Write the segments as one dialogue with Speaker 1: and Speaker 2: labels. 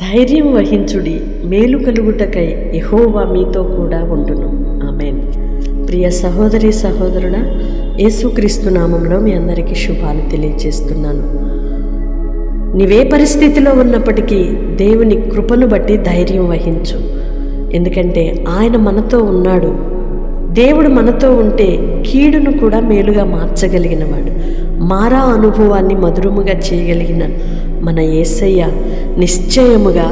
Speaker 1: ధైర్యం వహించుడి, మేలు కలుగుటకై యెహోవా మీతో కూడా ఉండును. ఆమేన్. ప్రియ సహోదరి సహోదరుడా, యేసుక్రీస్తు నామంలో మీ అందరికీ శుభాలు తెలియజేస్తున్నాను. నీవే పరిస్థితిలో ఉన్నప్పటికీ దేవుని కృపను బట్టి ధైర్యం వహించు. ఎందుకంటే ఆయన మనతో ఉన్నాడు. దేవుడు మనతో ఉంటే కీడును కూడా మేలుగా మార్చగలిగినవాడు. మారా అనుభవాన్ని మధురముగా చేయగలిగిన మన యేసయ్య నిశ్చయముగా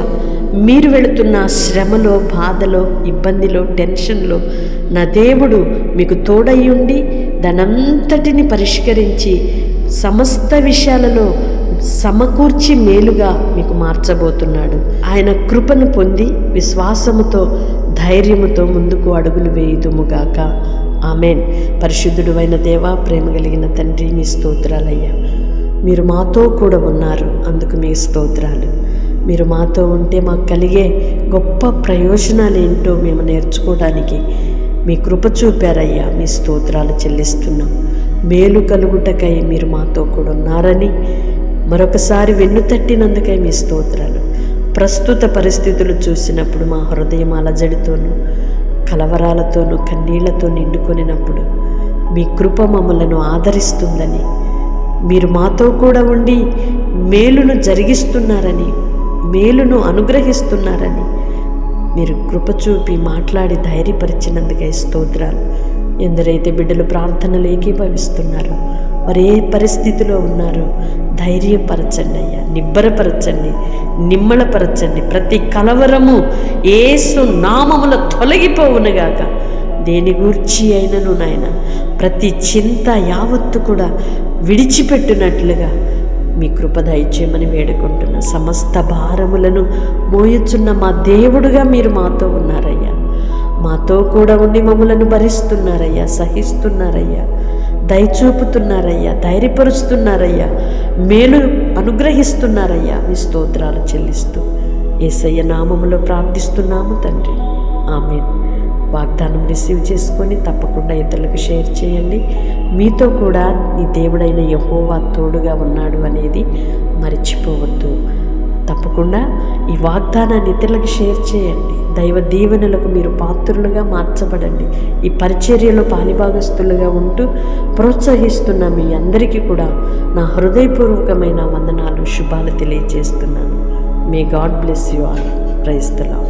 Speaker 1: మీరు వెళుతున్న శ్రమలో, బాధలో, ఇబ్బందిలో, టెన్షన్లో నా దేవుడు మీకు తోడయ్యుండి దానంతటిని పరిష్కరించి సమస్త విషయాలలో సమకూర్చి మేలుగా మీకు మార్చబోతున్నాడు. ఆయన కృపను పొంది విశ్వాసముతో, ధైర్యముతో ముందుకు అడుగులు వేయుదుముగాక. ఆమేన్. పరిశుద్ధుడు అయిన దేవా, ప్రేమ కలిగిన తండ్రి, మీ స్తోత్రాలయ్యా. మీరు మాతో కూడా ఉన్నారు, అందుకు మీ స్తోత్రాలు. మీరు మాతో ఉంటే మాకు కలిగే గొప్ప ప్రయోజనాలు ఏంటో మేము నేర్చుకోవడానికి మీ కృప చూపారయ్యా. మీ స్తోత్రాలు చెల్లిస్తున్నాం. మేలు కలుగుటకై మీరు మాతో కూడా ఉన్నారని మరొకసారి వెన్నుతట్టినందుకై మీ స్తోత్రాలు. ప్రస్తుత పరిస్థితులు చూసినప్పుడు మా హృదయం అలజడితోనూ, కలవరాలతోనూ, కన్నీళ్లతో నిండుకొనినప్పుడు మీ కృప మమ్మలను ఆదరిస్తుందని, మీరు మాతో కూడా ఉండి మేలును జరిగిస్తున్నారని, మేలును అనుగ్రహిస్తున్నారని మీరు కృప చూపి మాట్లాడి ధైర్యపరిచినందుకై స్తోత్రాలు. ఎందరైతే బిడ్డలు ప్రార్థనలు ఏకీభవిస్తున్నారో వారు ఏ పరిస్థితిలో ఉన్నారో ధైర్యపరచండి అయ్యా, నిబ్బరపరచండి, నిమ్మళపరచండి. ప్రతి కలవరము యేసు నామములో తొలగిపోవునుగాక. దేని గూర్చి అయినను నాయన ప్రతి చింత యావత్తు కూడా విడిచిపెట్టినట్లుగా మీ కృప దయచేయమని వేడుకుంటున్న సమస్త భారములను మోయుచున్న మా దేవుడుగా మీరు మాతో ఉన్నారయ్యా. మాతో కూడా ఉండి మమ్మలను భరిస్తున్నారయ్యా, సహిస్తున్నారయ్యా, దయచూపుతున్నారయ్యా, ధైర్యపరుస్తున్నారయ్యా, మేలు అనుగ్రహిస్తున్నారయ్యా. మీ స్తోత్రాలు చెల్లిస్తూ యేసయ్య నామములో ప్రార్థిస్తున్నాము తండ్రి. ఆమేన్. వాగ్దానం రిసీవ్ చేసుకొని తప్పకుండా ఇతరులకు షేర్ చేయండి. మీతో కూడా నీ దేవుడైన యెహోవా తోడుగా ఉన్నాడు అనేది మర్చిపోవద్దు. తప్పకుండా ఈ వాగ్దానాన్ని ఇతరులకు షేర్ చేయండి. దైవ దీవెనలకు మీరు పాత్రులుగా మార్చబడండి. ఈ పరిచర్యలో పాలిభాగస్తులుగా ఉంటూ ప్రోత్సహిస్తున్న మీ అందరికీ కూడా నా హృదయపూర్వకమైన వందనాలు, శుభాలు తెలియజేస్తున్నాను. May God bless you all. Praise the lord.